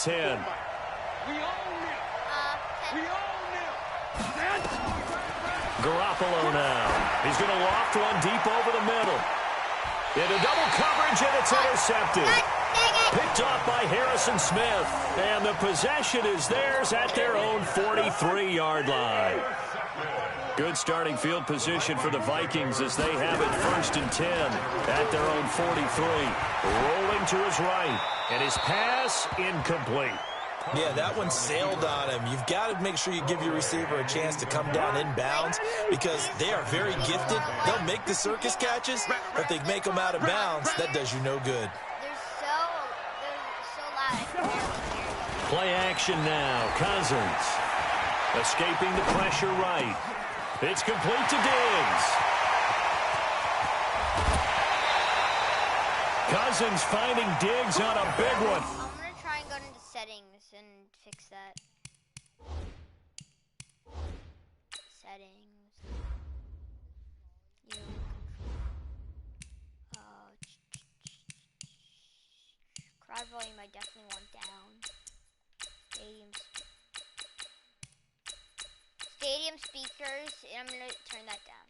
10. Garoppolo now. He's going to loft one deep over the middle. Into double coverage, and it's intercepted. Picked off by Harrison Smith. And the possession is theirs at their own 43-yard line. Good starting field position for the Vikings as they have it 1st and 10 at their own 43. Rolling to his right, and his pass incomplete. Yeah, that one sailed on him. You've got to make sure you give your receiver a chance to come down inbounds because they are very gifted. They'll make the circus catches, but if they make them out of bounds, that does you no good. They're so loud. Play action now. Cousins escaping the pressure right. It's complete to Diggs. Cousins finding Diggs on a big one. I'm going to try and go into settings and fix that. Settings. Crowd volume I definitely want down. Stadium speakers, and I'm going to turn that down.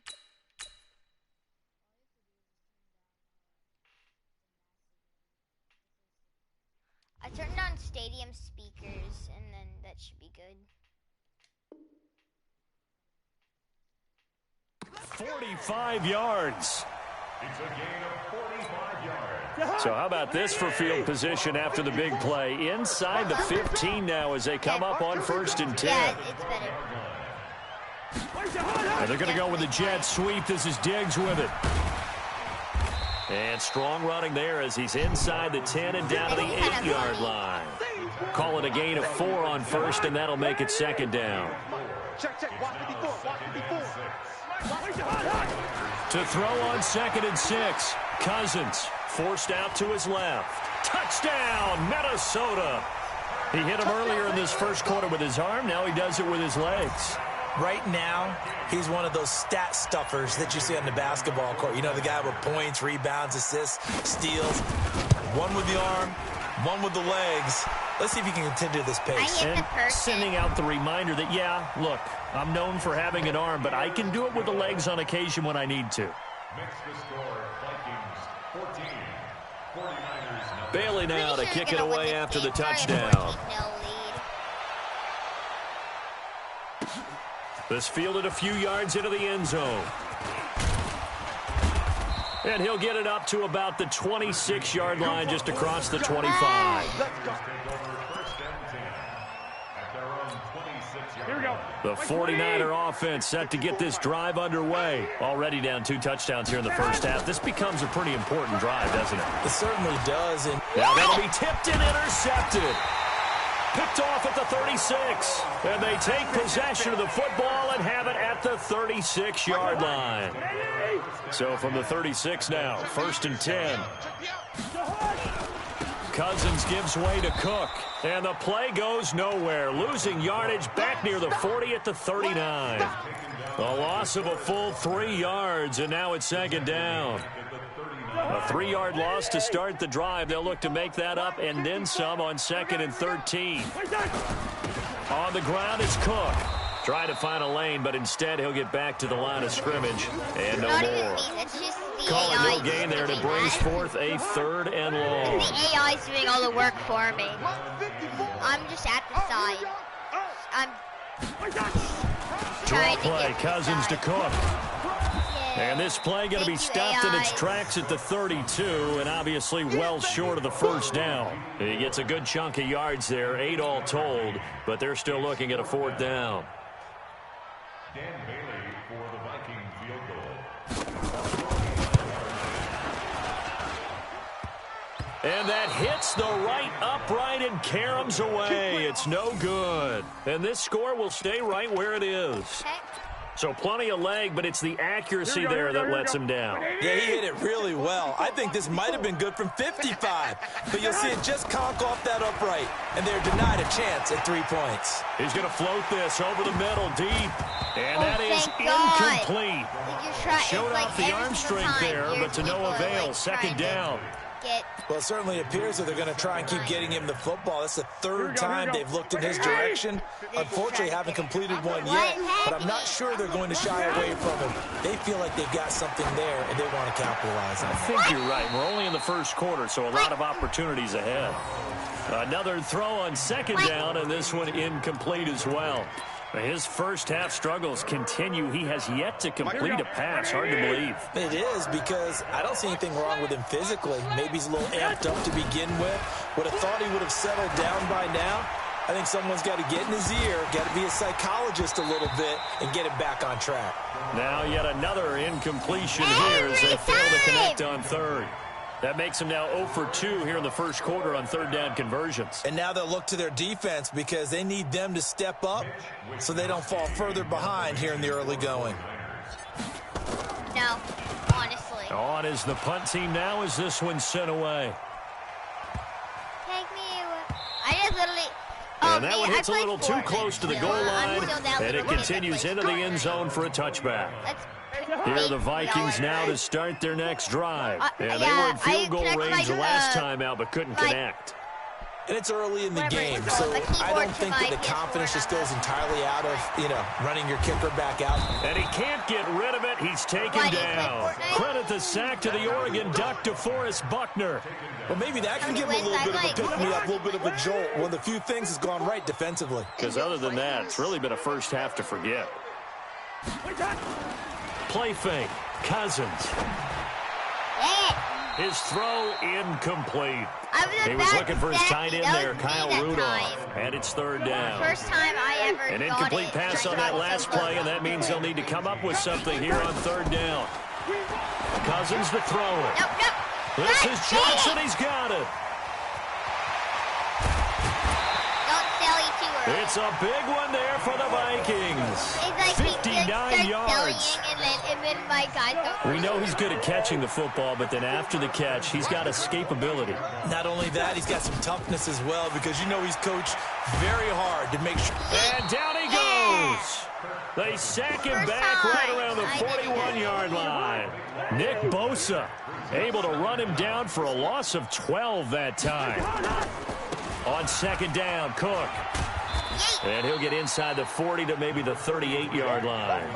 I turned on stadium speakers, and then that should be good. 45 yards. It's a gain of 45 yards. So how about this for field position after the big play? Inside the 15 now as they come up on 1st and 10. Yeah, it's better. And they're going to go with the jet sweep. This is Diggs with it. And strong running there as he's inside the 10 and down to the 8-yard line. Call it a gain of 4 on 1st, and that'll make it 2nd down. To throw on 2nd and 6. Cousins forced out to his left. Touchdown, Minnesota. He hit him earlier in this first quarter with his arm. Now he does it with his legs. Right now, he's one of those stat stuffers that you see on the basketball court. You know, the guy with points, rebounds, assists, steals. One with the arm, one with the legs. Let's see if he can continue this pace. And sending out the reminder that, yeah, look, I'm known for having an arm, but I can do it with the legs on occasion when I need to. Bailey now to kick it away after the touchdown. This fielded a few yards into the end zone. And he'll get it up to about the 26-yard line just across the 25. The 49er offense set to get this drive underway. Already down 2 touchdowns here in the first half. This becomes a pretty important drive, doesn't it? It certainly does. And now that'll be tipped and intercepted. Picked off at the 36. And they take possession of the football and have it at the 36-yard line. So from the 36 now, 1st and 10. Cousins gives way to Cook. And the play goes nowhere. Losing yardage back near the 40 at the 39. A loss of a full 3 yards, and now it's 2nd down. A 3-yard loss to start the drive. They'll look to make that up and then some on 2nd and 13. On the ground is Cook. Trying to find a lane, but instead he'll get back to the line of scrimmage. And no more. Call it no gain there to brings forth a 3rd and long. The AI's doing all the work for me. I'm just at the side. I'm draw play, Cousins to Cook. And this play going to be stopped in its tracks at the 32, and obviously well short of the 1st down. He gets a good chunk of yards there, 8 all told, but they're still looking at a 4th down. Dan Bailey for the Viking field goal. And that hits the right upright and caroms away. It's no good. And this score will stay right where it is. So plenty of leg, but it's the accuracy there that lets him down. Yeah, he hit it really well. I think this might have been good from 55. But you'll see it just conk off that upright, and they're denied a chance at 3 points. He's going to float this over the middle deep. And that is incomplete. Showed off the arm strength there, but to no avail. 2nd down. it. Well, it certainly appears that they're going to try and keep getting him the football. That's the third time they've looked in his direction. Unfortunately, haven't completed one yet, but I'm not sure they're going to shy away from him. They feel like they've got something there, and they want to capitalize on it. I think you're right. We're only in the first quarter, so a lot of opportunities ahead. Another throw on second down, and this one incomplete as well. His first half struggles continue. He has yet to complete a pass. Hard to believe. It is, because I don't see anything wrong with him physically. Maybe he's a little amped up to begin with. Would have thought he would have settled down by now. I think someone's got to get in his ear, got to be a psychologist a little bit, and get him back on track. Now yet another incompletion here as they fail to connect on third. That makes him now 0 for 2 here in the first quarter on third down conversions. And now they'll look to their defense because they need them to step up so they don't fall further behind here in the early going. No, honestly. On is the punt team now as this one's sent away. Take me away. I just literally... And that one hits a little too close to the goal line, and it continues into the end zone for a touchback. Here are the Vikings now to start their next drive. And they were in field goal range the last time out, but couldn't connect. And it's early in the game, so I don't think that the confidence just goes entirely out of, running your kicker back out. And he can't get rid of it. He's taken down. Credit the sack to the Oregon Duck, DeForest Buckner. Well, maybe that can give him a little bit of a pick-me-up, a little bit of a jolt. One of the few things has gone right defensively. Because other than that, it's really been a first half to forget. Play fake. Cousins. His throw incomplete. He was looking for his tight end there, Kyle Rudolph. And it's third down. First time I ever An incomplete pass on that last play, and that means they'll need to come up with something here on third down. Cousins the thrower. This is Johnson. He's got it. It's a big one there for the Vikings. 59 yards. We know he's good at catching the football, but then after the catch, he's got escapability. Not only that, he's got some toughness as well, because he's coached very hard to make sure. And down he goes. They sack him back right around the 41-yard line. Nick Bosa able to run him down for a loss of 12 that time. On second down, Cook. And he'll get inside the 40 to maybe the 38-yard line.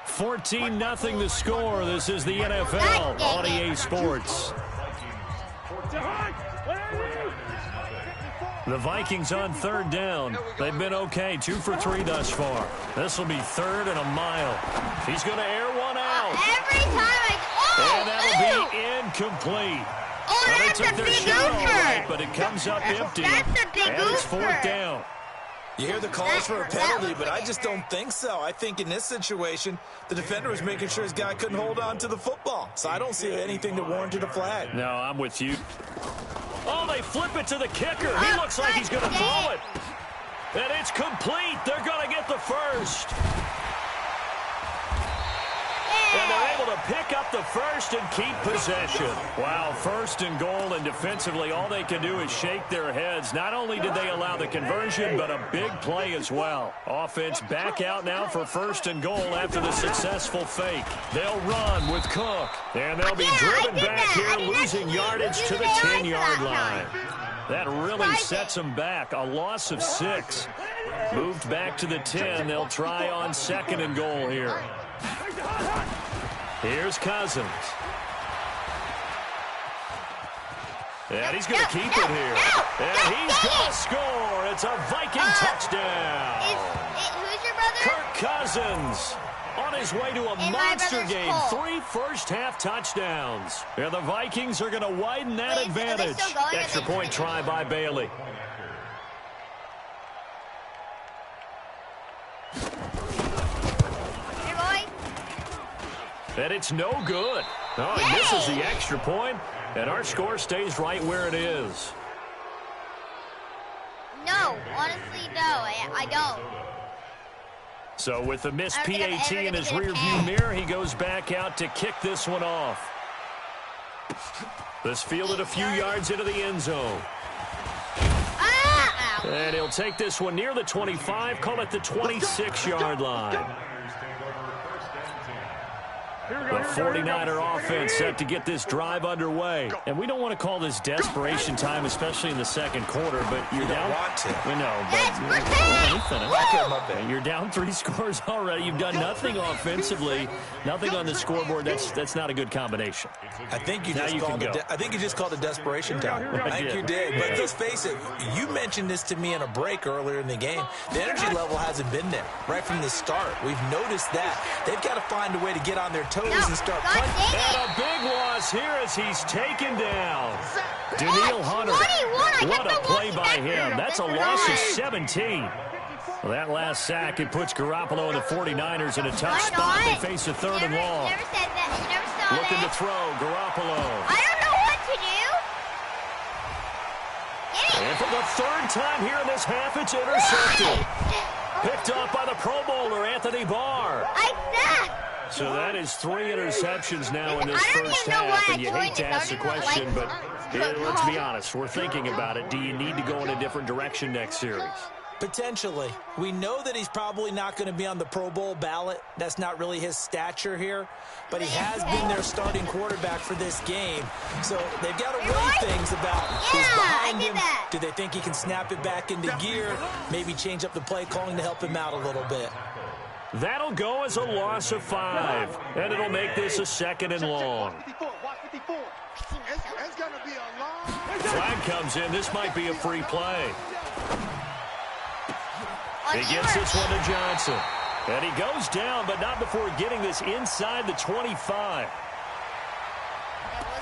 14-0 the score. This is the NFL on EA Sports. The Vikings on third down. They've been okay, 2 for 3 thus far. This will be third and a mile. He's going to air one out. Every time and that'll be incomplete. Well, they took their shot all right, but it comes up empty. And it's fourth down. You hear the calls for a penalty, but I just don't think so. I think in this situation, the defender was making sure his guy couldn't hold on to the football. So I don't see anything that warranted a flag. No, I'm with you. Oh, they flip it to the kicker. He looks like he's going to throw it. And it's complete. They're going to get the first. And they're able to pick up the first and keep possession. Wow, first and goal, and defensively all they can do is shake their heads. Not only did they allow the conversion, but a big play as well. Offense back out now for first and goal after the successful fake. They'll run with Cook, and they'll be driven back here, losing yardage to the 10-yard line. That really sets them back. A loss of 6. Moved back to the 10. They'll try on second and goal here. Here's Cousins. And he's going to keep it here. And he's going to score. It's a Viking touchdown. Who's your brother? Kirk Cousins on his way to a monster game. 3 first-half touchdowns. And the Vikings are going to widen that advantage. Extra point try by Bailey. And it's no good. Oh, he misses the extra point, and our score stays right where it is. No, honestly, no, I don't. So with the missed PAT in his rearview mirror, he goes back out to kick this one off. This fielded a few yards into the end zone. And he'll take this one near the 25, call it the 26-yard line. The 49er offense set to get this drive underway. And we don't want to call this desperation time, especially in the second quarter, but you're down. Want to. We know, but you're down 3 scores already. You've done nothing offensively, nothing on the scoreboard. That's not a good combination. I think you just called it desperation time. I think you did. Yeah. But let's face it, you mentioned this to me in a break earlier in the game. The energy level hasn't been there right from the start. We've noticed that. They've got to find a way to get on their toes and start punting. And a big loss here as he's taken down. Daniil Hunter. What a play by him. That's a loss of 17. Well, that last sack, it puts Garoppolo and the 49ers in a tough spot. They face a 3rd and long. Never said that. You never saw Looking it. to throw, Garoppolo. I don't know what to do. Get it. And for the 3rd time here in this half, it's intercepted. Picked up by the Pro Bowler, Anthony Barr. I suck. So that is 3 interceptions now in this first half, and you hate to ask the question, but let's be honest, we're thinking about it. Do you need to go in a different direction next series? Potentially. We know that he's probably not going to be on the Pro Bowl ballot. That's not really his stature here. But he has been their starting quarterback for this game. So they've got to weigh things about who's behind him. Do they think he can snap it back into gear? Maybe change up the play calling to help him out a little bit. That'll go as a loss of 5. And it'll make this a 2nd and long. Flag comes in. This might be a free play. He gets this one to Johnson. And he goes down, but not before getting this inside the 25.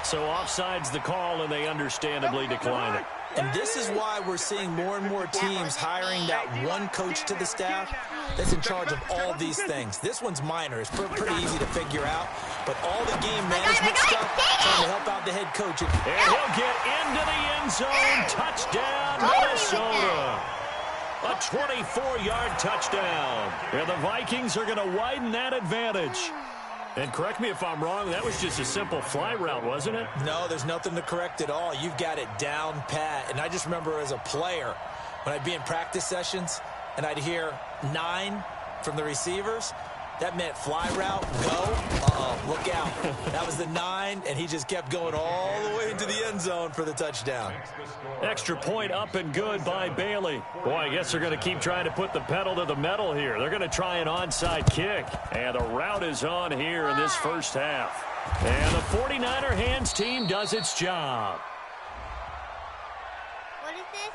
So offside's the call, and they understandably decline it. And this is why we're seeing more and more teams hiring that one coach to the staff that's in charge of all these things. This one's minor. It's pretty easy to figure out. But all the game management stuff, trying to help out the head coach. And he'll get into the end zone. Touchdown, Minnesota. A 24-yard touchdown. And the Vikings are going to widen that advantage. And correct me if I'm wrong, that was just a simple fly route, wasn't it? No, there's nothing to correct at all. You've got it down pat. And I just remember as a player, when I'd be in practice sessions and I'd hear 9 from the receivers, that meant fly route, go, look out. That was the 9, and he just kept going all the way into the end zone for the touchdown. Extra point up and good by Bailey. Boy, I guess they're going to keep trying to put the pedal to the metal here. They're going to try an onside kick. And the route is on here in this first half. And the 49er hands team does its job. What is this?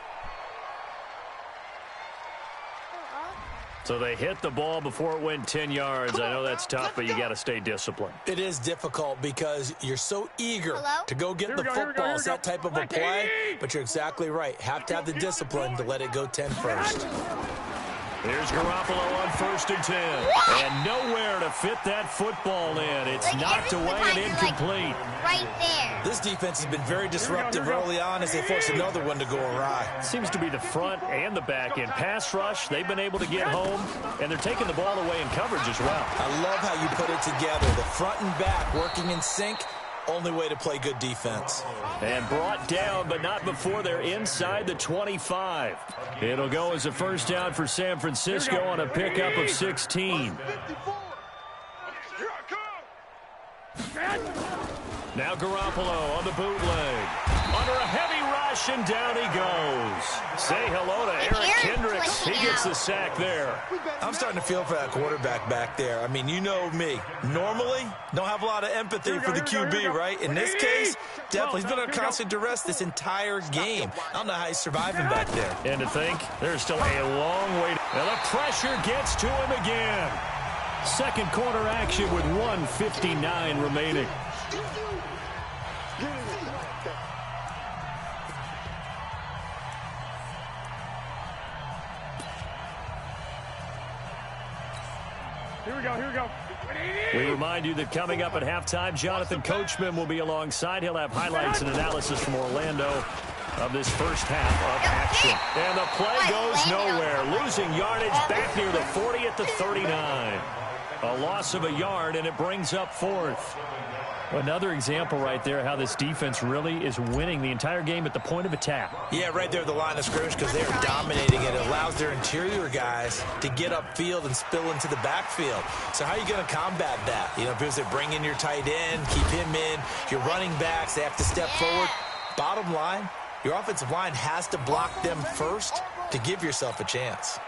So they hit the ball before it went 10 yards. I know that's tough, but you got to stay disciplined. It is difficult because you're so eager to go get the football. It's that type of a play, but you're exactly right. Have to have the discipline to let it go 10 first. Here's Garoppolo on 1st and 10. And nowhere to fit that football in. It's knocked away and incomplete. Right there. This defense has been very disruptive early on as they force another one to go awry. Seems to be the front and the back end. Pass rush, they've been able to get home, and they're taking the ball away in coverage as well. I love how you put it together. The front and back working in sync. Only way to play good defense. And brought down, but not before they're inside the 25. It'll go as a first down for San Francisco on a pickup of 16. Now Garoppolo on the bootleg. Under a heavy rush, and down he goes. Say hello to Eric Kendricks. He gets the sack there. I'm starting to feel for that quarterback back there. I mean, you know me. Normally, don't have a lot of empathy for the QB, right? In this case, definitely. He's been under constant duress this entire game. I don't know how he's surviving back there. And to think, there's still a long way to... And the pressure gets to him again. Second quarter action with 1:59 remaining. Here we go. We remind you that coming up at halftime, Jonathan Coachman will be alongside. He'll have highlights and analysis from Orlando of this first half of action. And the play goes nowhere. Losing yardage back near the 40 at the 39. A loss of a yard, and it brings up 4th. Another example right there how this defense really is winning the entire game at the point of attack. Yeah, right there at the line of scrimmage because they are dominating it. It allows their interior guys to get upfield and spill into the backfield. So how are you going to combat that? You know, because they bring in your tight end, keep him in, your running backs, they have to step forward. Bottom line, your offensive line has to block them first to give yourself a chance.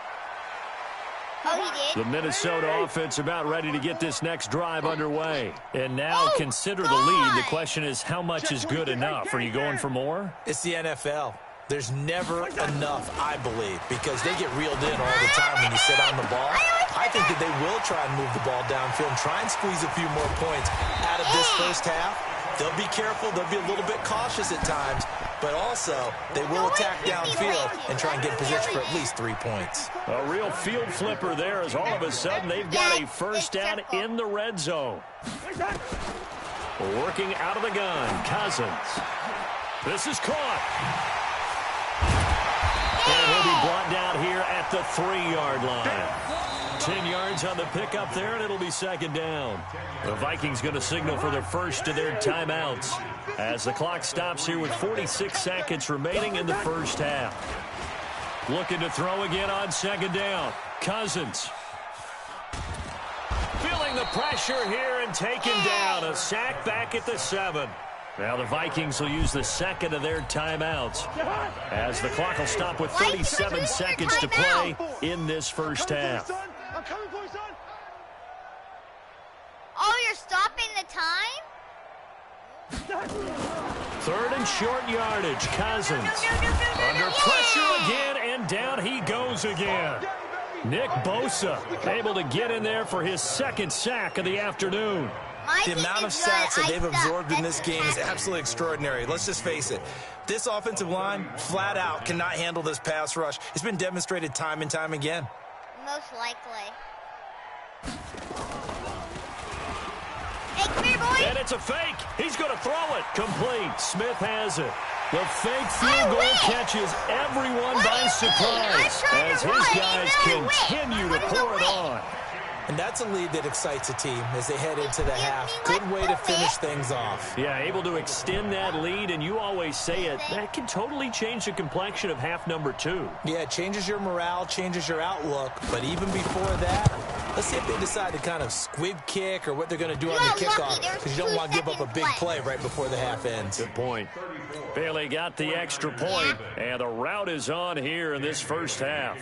Oh, he did? The Minnesota offense about ready to get this next drive underway. And now consider the lead. The question is, how much is good enough? Are you going for more? It's the NFL. There's never enough, I believe, because they get reeled in all the time when you sit on the ball. I think that they will try and move the ball downfield and try and squeeze a few more points out of this first half. They'll be careful. They'll be a little bit cautious at times, but also they will attack downfield and try and get in position for at least 3 points. A real field flipper there as all of a sudden they've got a first down in the red zone. Working out of the gun, Cousins. This is caught. And he'll be brought down here at the 3-yard line. 10 yards on the pickup there, and it'll be second down. The Vikings going to signal for their first of their timeouts as the clock stops here with 46 seconds remaining in the first half. Looking to throw again on second down. Cousins. Feeling the pressure here and taken down. A sack back at the 7. Now the Vikings will use the second of their timeouts as the clock will stop with 37 seconds to play in this first half. Oh, you're stopping the time? Third and short yardage. Cousins under pressure again, and down he goes again. Nick Bosa able to get in there for his second sack of the afternoon. The amount of sacks that they've absorbed in this game is absolutely extraordinary. Let's just face it. This offensive line, flat out, cannot handle this pass rush. It's been demonstrated time and time again. Most likely. Hey, come here, boy. And it's a fake. He's going to throw it. Complete. Smith has it. The fake field goal catches everyone by surprise as his guys continue to pour it on. And that's a lead that excites a team as they head into the half. Good way to finish things off. Yeah, able to extend that lead, and you always say it, that can totally change the complexion of half number 2. Yeah, it changes your morale, changes your outlook. But even before that, let's see if they decide to kind of squib kick or what they're going to do on the kickoff, because you don't want to give up a big play right before the half ends. Good point. Bailey got the extra point, and the route is on here in this first half.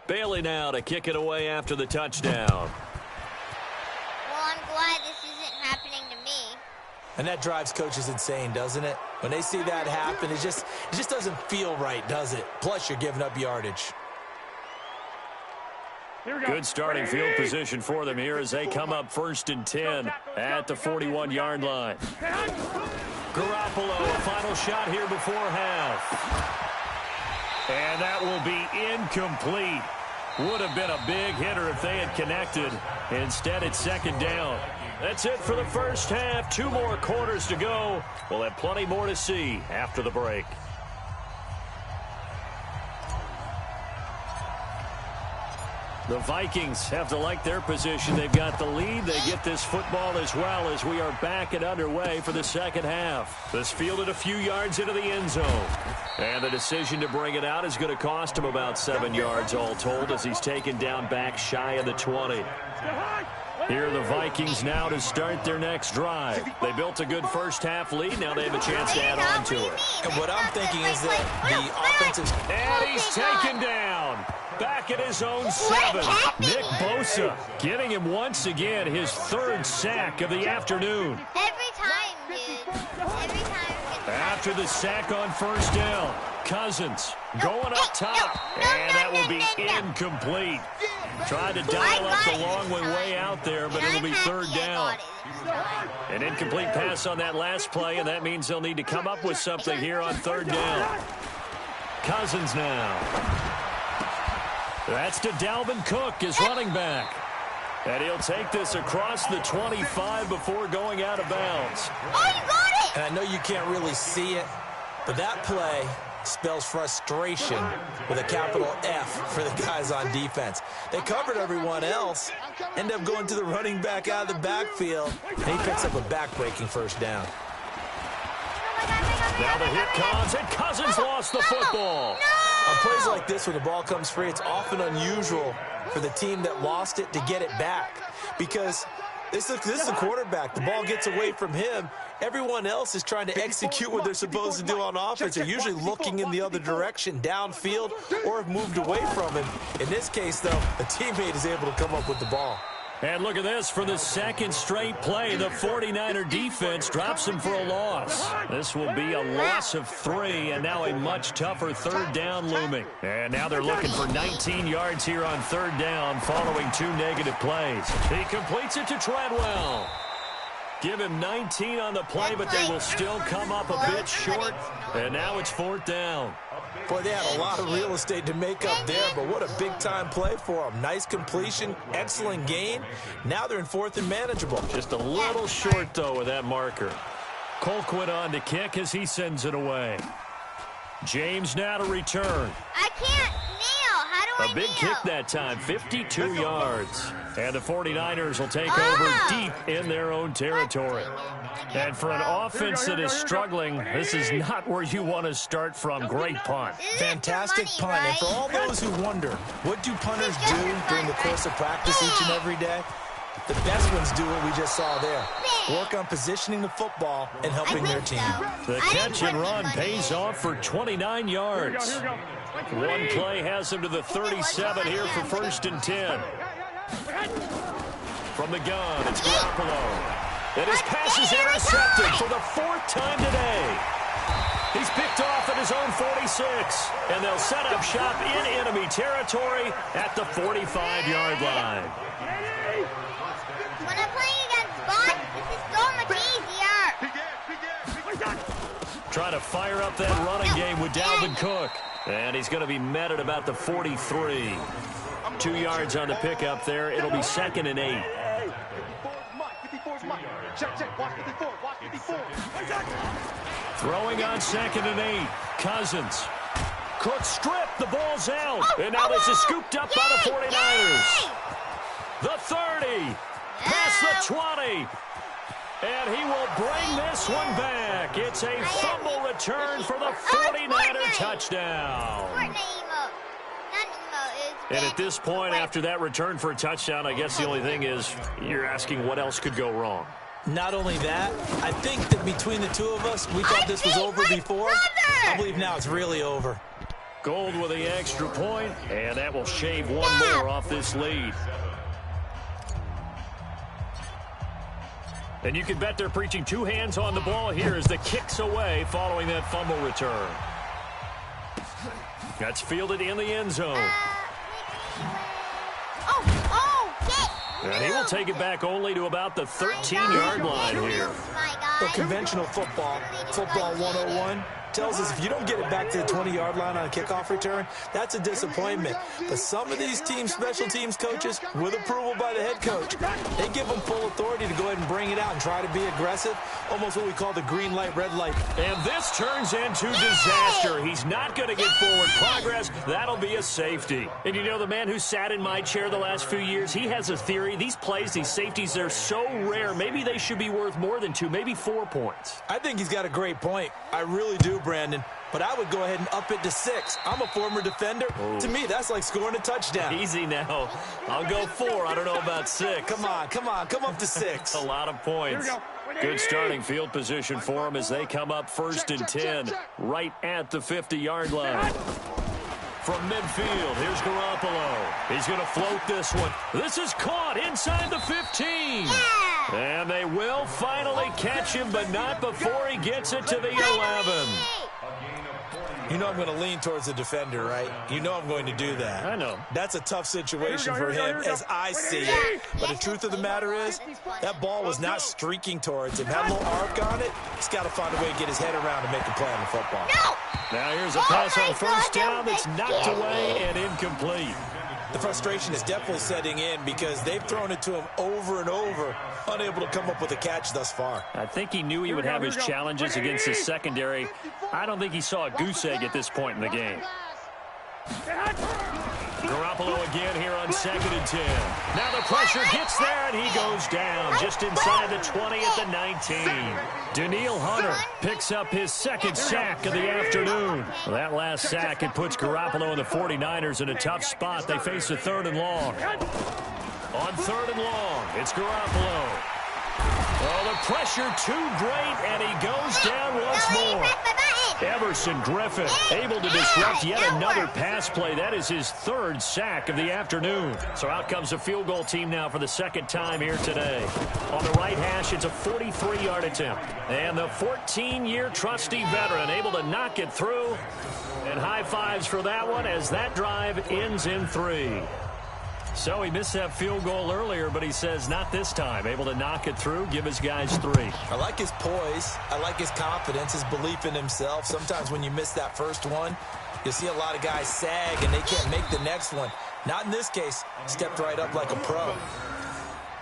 Bailey now to kick it away after the touchdown. Well, I'm glad this isn't happening to me. And that drives coaches insane, doesn't it? When they see that happen, it just doesn't feel right, does it? Plus, you're giving up yardage. Good starting field position for them here as they come up 1st and 10 at the 41-yard line. Garoppolo, a final shot here before half. And that will be incomplete. Would have been a big hitter if they had connected. Instead, it's second down. That's it for the first half. 2 more quarters to go. We'll have plenty more to see after the break. The Vikings have to like their position. They've got the lead. They get this football as well as we are back and underway for the second half. This fielded a few yards into the end zone. And the decision to bring it out is going to cost him about 7 yards all told as he's taken down back shy of the 20. Here are the Vikings now to start their next drive. They built a good first half lead. Now they have a chance to add on to it. And what I'm thinking is that the offensive... And he's taken down. Back at his own 7. Nick Bosa getting him once again his 3rd sack of the afternoon. Every time, dude. Every time. After the sack on first down, Cousins going up top. And that will be incomplete. Tried to dial up the long way out there, but it'll be 3rd down. An incomplete pass on that last play, and that means they'll need to come up with something here on 3rd down. Cousins now. That's to Dalvin Cook, his running back. And he'll take this across the 25 before going out of bounds. Oh, you got it! And I know you can't really see it, but that play spells frustration with a capital F for the guys on defense. They covered everyone else, end up going to the running back out of the backfield, and he picks up a back-breaking first down. Now the hit comes, and Cousins lost the football. On plays like this, when the ball comes free, it's often unusual for the team that lost it to get it back, because this is a quarterback. The ball gets away from him. Everyone else is trying to execute what they're supposed to do on offense. They're usually looking in the other direction, downfield, or have moved away from him. In this case, though, a teammate is able to come up with the ball. And look at this. For the second straight play, the 49er defense drops him for a loss. This will be a loss of 3, and now a much tougher third down looming. And now they're looking for 19 yards here on third down following 2 negative plays. He completes it to Treadwell. Give him 19 on the play, but they will still come up a bit short. And now it's 4th down. Boy, they had a lot of real estate to make up there, but what a big-time play for them. Nice completion, excellent gain. Now they're in 4th and manageable. Just a little short, though, with that marker. Colquitt on to kick as he sends it away. James now to return. I can't kneel. How do I kneel? A big kick that time, 52 yards. And the 49ers will take over deep in their own territory. And for an offense that is struggling, this is not where you want to start from. Great punt. Fantastic punt. And for all those who wonder, what do punters do during the course of practice each and every day? The best ones do what we just saw there. Work on positioning the football and helping their team. The catch and run pays off for 29 yards. One play has him to the 37 here for 1st and 10. From the gun, it's Garoppolo. And his pass is intercepted for the 4th time today. He's picked off at his own 46. And they'll set up shop in enemy territory at the 45-yard line. When I'm playing against bots, this is so much easier. Trying to fire up that running game with Dalvin Cook. And he's going to be met at about the 43. 2 yards on the pickup there. It'll be 2nd and 8. Throwing on 2nd and 8. Cousins. Cook stripped. The ball's out. And now this is scooped up by the 49ers. The 30. Past the 20. And he will bring this one back. It's a fumble return for the 49er touchdown. And at this point, after that return for a touchdown, I guess the only thing is you're asking what else could go wrong. Not only that, I think that between the two of us, we thought this was over before. I believe now it's really over. Gold with the extra point, and that will shave one more off this lead. And you can bet they're preaching 2 hands on the ball here as the kick's away following that fumble return. That's fielded in the end zone. And he will take it back only to about the 13-yard line here. So conventional football 101, tells us if you don't get it back to the 20-yard line on a kickoff return, that's a disappointment. But some of these special teams coaches, with approval by the head coach, they give them full authority to go ahead and bring it out and try to be aggressive, almost what we call the green light, red light. And this turns into disaster. He's not going to get forward progress. That'll be a safety. And you know, the man who sat in my chair the last few years, he has a theory. These plays, these safeties, they're so rare. Maybe they should be worth more than 2, maybe 4 points. I think he's got a great point. I really do, Brandon. But I would go ahead and up it to 6. I'm a former defender. Ooh. To me, that's like scoring a touchdown. Easy now. I'll go 4. I don't know about 6. Come on. Come up to 6. A lot of points. Good starting field position for them as they come up 1st and 10, right at the 50-yard line. From midfield, here's Garoppolo. He's going to float this one. This is caught inside the 15. And they will finally catch him, but not before he gets it to the 11. You know I'm going to lean towards the defender, right? You know I'm going to do that. I know. That's a tough situation for him as I see it. But the truth of the matter is, that ball was not streaking towards him. Had a little arc on it. He's got to find a way to get his head around and make a play on the football. Now here's a pass on 1st down that's knocked away and incomplete. The frustration is definitely setting in because they've thrown it to him over and over, unable to come up with a catch thus far. I think he knew he would have his challenges against his secondary. I don't think he saw a goose egg at this point in the game. Garoppolo again here on 2nd and 10. Now the pressure gets there, and he goes down just inside the 20 at the 19. Danielle Hunter picks up his 2nd sack of the afternoon. Well, that last sack, it puts Garoppolo and the 49ers in a tough spot. They face a 3rd and long. On 3rd and long, it's Garoppolo. Oh, the pressure too great, and he goes down once more. Everson Griffin able to disrupt yet another pass play. That is his 3rd sack of the afternoon. So out comes a field goal team now for the 2nd time here today. On the right hash, it's a 43-yard attempt. And the 14-year trusty veteran able to knock it through. And high fives for that one as that drive ends in 3. So he missed that field goal earlier, but he says not this time. Able to knock it through, give his guys 3. I like his poise. I like his confidence, his belief in himself. Sometimes when you miss that first one, you'll see a lot of guys sag and they can't make the next one. Not in this case. Stepped right up like a pro.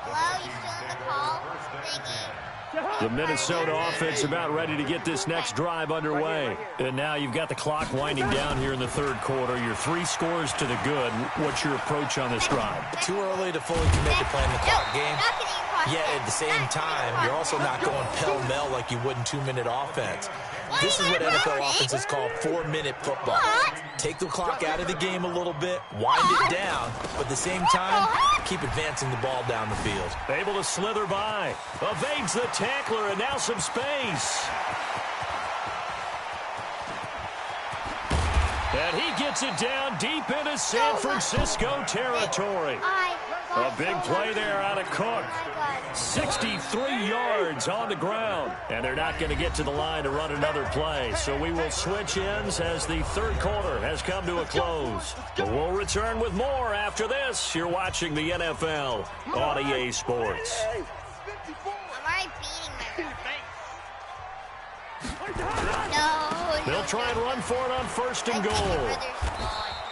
Hello, you still in the call? Thinking. The Minnesota offense about ready to get this next drive underway. And now you've got the clock winding down here in the 3rd quarter. Your 3 scores to the good. What's your approach on this drive? Too early to fully commit to playing the clock game. Yet at the same time, you're also not going pell-mell like you would in 2-minute offense. This is what NFL offenses call 4-minute football. Take the clock out of the game a little bit, wind it down, but at the same time, keep advancing the ball down the field. Able to slither by. Evades the tackler, and now some space. And he gets it down deep into San Francisco territory. A big play there out of Cook. 63 yards on the ground. And they're not going to get to the line to run another play. So we will switch ends as the 3rd quarter has come to a close. But we'll return with more after this. You're watching the NFL on EA Sports. I'm already beating my No. They'll try and run for it on 1st and goal.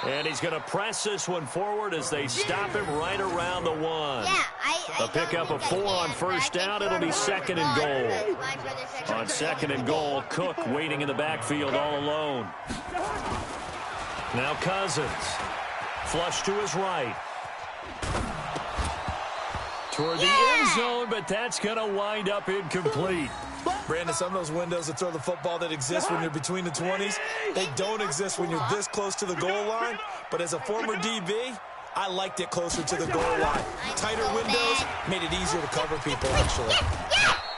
And he's going to press this one forward as they stop him right around the 1. Yeah, A pickup of 4 on 1st down. It'll be 2nd and goal. On 2nd and goal, Cook waiting in the backfield all alone. Now Cousins. Flush to his right. Toward the end zone, but that's going to wind up incomplete. Brandon, some of those windows to throw the football that exist when you're between the 20s, they don't exist when you're this close to the goal line. But as a former DB, I liked it closer to the goal line. Tighter windows made it easier to cover people, actually.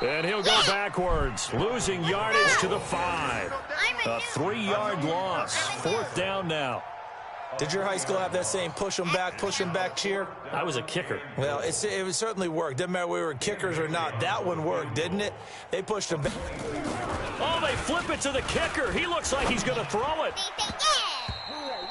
And he'll go backwards, losing yardage to the 5. A 3-yard loss. 4th down now. Did your high school have that same push them back cheer? I was a kicker. Well, it certainly worked. Didn't matter whether we were kickers or not. That one worked, didn't it? They pushed him back. Oh, they flip it to the kicker. He looks like he's going to throw it.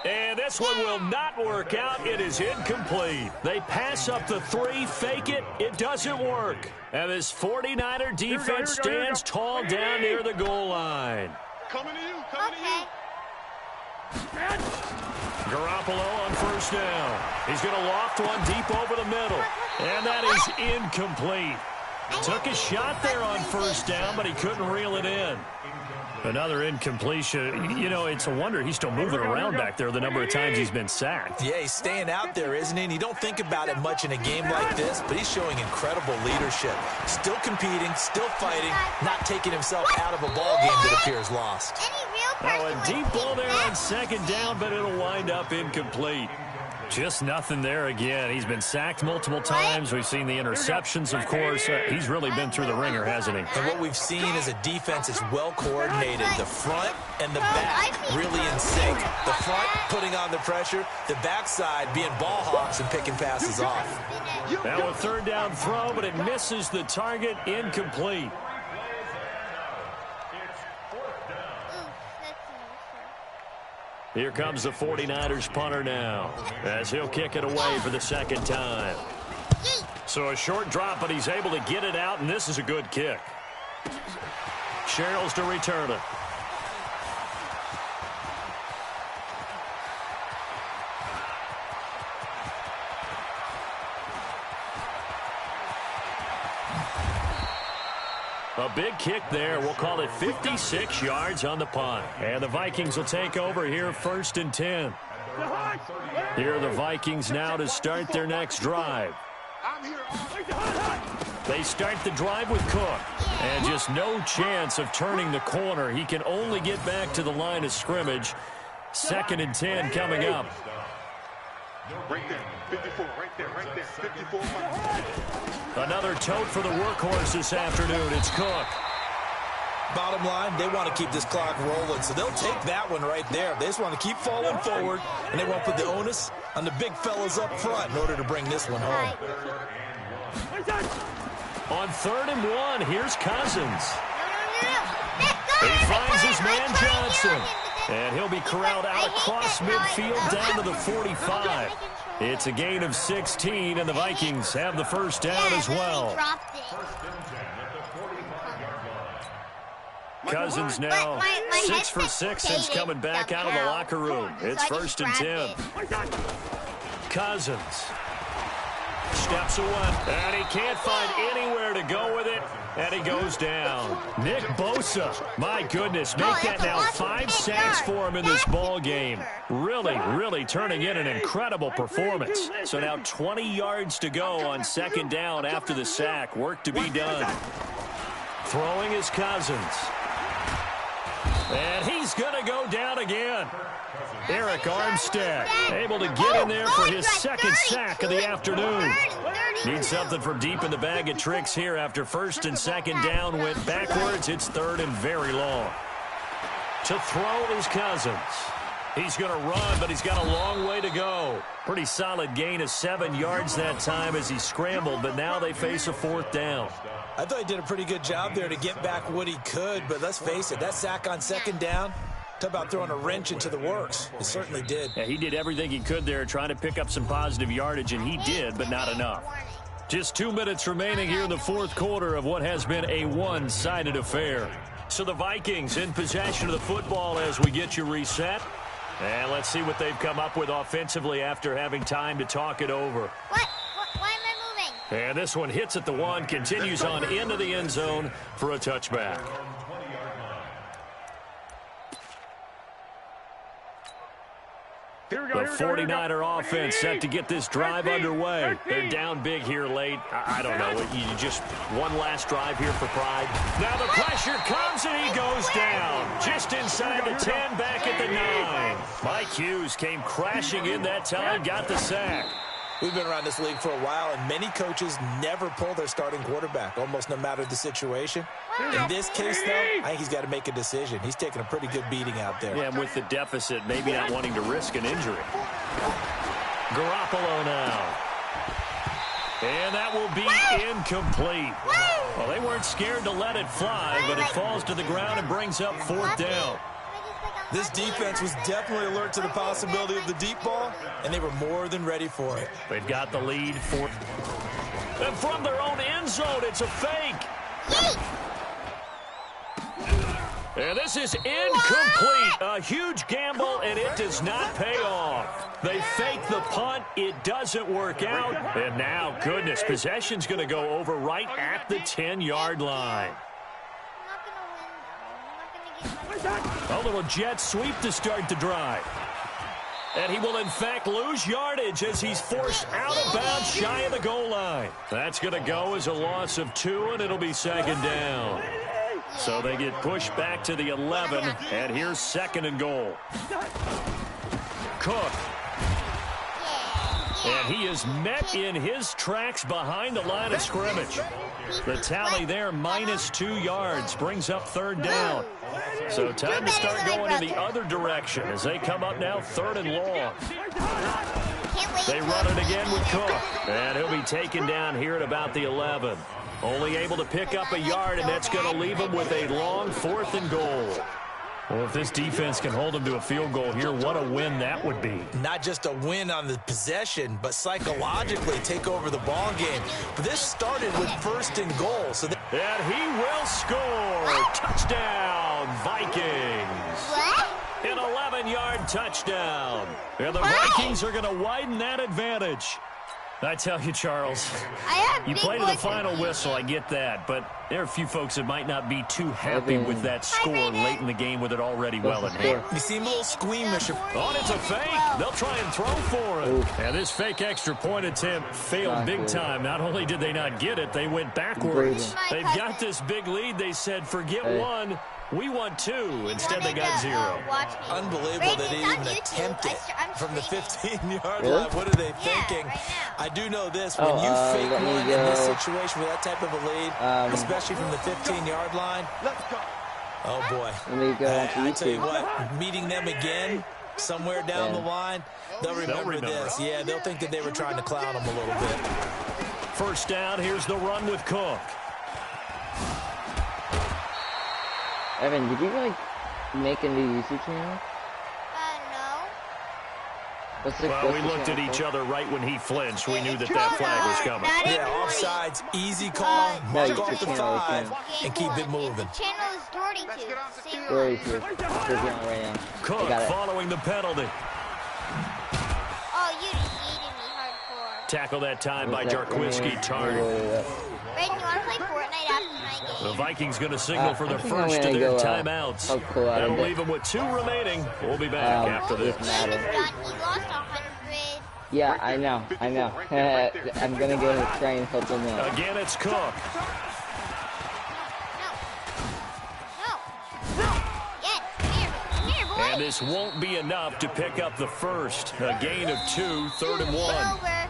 And this one will not work out. It is incomplete. They pass up the 3, fake it. It doesn't work. And this 49er defense stands tall down near the goal line. Coming to you, coming to you. Garoppolo on 1st down. He's going to loft one deep over the middle. And that is incomplete. Took a shot there on 1st down, but he couldn't reel it in. Another incompletion. You know, it's a wonder he's still moving around back there the number of times he's been sacked. Yeah, he's staying out there, isn't he? And you don't think about it much in a game like this, but he's showing incredible leadership. Still competing, still fighting, not taking himself out of a ball game that appears lost. Oh, a deep ball there on 2nd down, but it'll wind up incomplete. Just nothing there again. He's been sacked multiple times. We've seen the interceptions, of course. He's really been through the ringer, hasn't he? And what we've seen is a defense that's well coordinated. The front and the back really in sync. The front putting on the pressure. The backside being ball hawks and picking passes off. Now a 3rd down throw, but it misses the target. Incomplete. Here comes the 49ers punter now, as he'll kick it away for the 2nd time. So a short drop, but he's able to get it out, and this is a good kick. Sherrills to return it. A big kick there. We'll call it 56 yards on the punt. And the Vikings will take over here 1st and 10. Here are the Vikings now to start their next drive. They start the drive with Cook. And just no chance of turning the corner. He can only get back to the line of scrimmage. 2nd and 10 coming up. Right there, 54, right there, 54. Another tote for the workhorse this afternoon. It's Cook. Bottom line, they want to keep this clock rolling, so they'll take that one right there. They just want to keep falling forward, and they want to put the onus on the big fellas up front in order to bring this one home. On 3rd and 1, here's Cousins. He finds his man Johnson. And he'll be corralled out across midfield down to the 45. It's a gain of 16, and the Vikings have the first down as well. Cousins now 6 for 6 since coming back out of the locker room. It's 1st and 10. Cousins steps away, and he can't find anywhere to go with it, and he goes down. Nick Bosa, my goodness, make that now 5 sacks for him in this ball game. Really turning in an incredible performance. So now 20 yards to go on 2nd down after the sack. Work to be done. Throwing is Cousins. And he's going to go down again. Eric Armstead able to get in there for his 2nd sack of the afternoon. Needs something from deep in the bag of tricks here after 1st and 2nd down went backwards. It's 3rd and very long. To throw is Cousins. He's going to run, but he's got a long way to go. Pretty solid gain of 7 yards that time as he scrambled, but now they face a 4th down. I thought he did a pretty good job there to get back what he could, but let's face it, that sack on 2nd down, talk about throwing a wrench into the works. It certainly did. Yeah, he did everything he could there trying to pick up some positive yardage, and he did, but not enough. Just 2 minutes remaining here in the 4th quarter of what has been a one-sided affair. So the Vikings in possession of the football as we get you reset. And let's see what they've come up with offensively after having time to talk it over. Why am I moving? And this one hits at the 1, continues on into the end zone for a touchback. The 49er offense set to get this drive underway. They're down big here late. I don't know. You just one last drive here for pride. Now the pressure comes and he goes down. Just inside the 10, back at the 9. Mike Hughes came crashing in that time, got the sack. We've been around this league for a while, and many coaches never pull their starting quarterback, almost no matter the situation. In this case, though, I think he's got to make a decision. He's taking a pretty good beating out there. Yeah, and with the deficit, maybe not wanting to risk an injury. Garoppolo now. And that will be incomplete. Well, they weren't scared to let it fly, but it falls to the ground and brings up 4th down. This defense was definitely alert to the possibility of the deep ball, and they were more than ready for it. They've got the lead for... And from their own end zone, it's a fake. And this is incomplete. A huge gamble, and it does not pay off. They fake the punt. It doesn't work out. And now, goodness, possession's going to go over right at the 10-yard line. A little jet sweep to start the drive. And he will, in fact, lose yardage as he's forced out of bounds shy of the goal line. That's going to go as a loss of 2, and it'll be 2nd down. So they get pushed back to the 11, and here's 2nd and goal. Cook. And he is met in his tracks behind the line of scrimmage. The tally there, -2 yards, brings up 3rd down. So time to start going in the other direction as they come up now 3rd and long. They run it again with Cook. And he'll be taken down here at about the 11. Only able to pick up a yard, and that's going to leave him with a long 4th and goal. Well, if this defense can hold them to a field goal here, what a win that would be. Not just a win on the possession, but psychologically take over the ball game. But this started with 1st and goal. So and he will score. Touchdown, Vikings. An 11-yard touchdown. And the Vikings are going to widen that advantage. I tell you, Charles, I have you big play to the voice final in whistle, I get that, but there are a few folks that might not be too happy Evan. with that score late in the game with it already well in What's the hand. score? You seem a little squeamish. Oh, it's a fake. They'll try and throw for it. Oof. And this fake extra point attempt failed Not big good. time. Not only did they not get it, they went backwards. Breathing. They've got this big lead. They said, forget Hey. one. We want two. Instead, they got zero. Watch me. Unbelievable Brady, that they it's on even YouTube. attempt it I'm from the streaming. 15-yard Really? line. What are they Yeah, thinking? right now. I do know this. When Oh, you fake let me one in this go. situation with that type of a lead, especially from the 15-yard line, oh, boy. Let me go on to I tell you YouTube. what, meeting them again somewhere down the line, they'll remember this. Yeah, they'll think that they were trying to clown them a little bit. First down, here's the run with Cook. Evan, did you like make a new YouTube channel? No. Well, we looked at each other right when he flinched. We knew that that flag was coming. That is Yeah, Dory. offsides, easy call, mark you off just the can't 5, understand. and keep it moving. The channel is Dory too. Same Where one. is here? There's one right now. I Cook got it. following the penalty. Oh, you yeeted me hardcore. Tackle that time by What's that? Jarkowski Tarn. Brayden, you want to play Fortnite after my The game? Vikings going to signal for I the think I'm first of gonna their go, timeouts. I'll pull out That'll of it. leave them with 2 remaining. We'll be back after His this. game Madden. is done. He lost 100. Yeah, I know. I'm gonna go try and help them out. Again, it's Cook. No. Yes, come here, boy. And this won't be enough to pick up the first. A gain of 2, 3rd and 1. Over.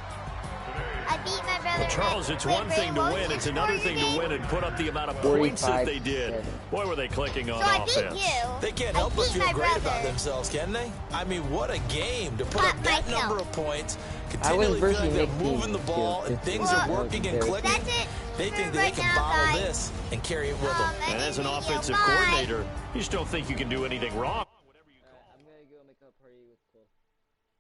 I beat my brother. Charles, it's one thing to win. It's another thing to win and put up the amount of points that they did. Boy, were they clicking on So I beat offense. you. They can't I help but beat feel my great about brother. themselves, can they? I mean, what a game to put Clap up that myself. number of points, I was continually versus feeling they're Nick moving the Dean, ball, too. and things Well, are working and that's clicking. That's it. They think that Right they can now, bottle guys. this and carry it with them. And as an offensive Bye. coordinator, you just don't think you can do anything wrong.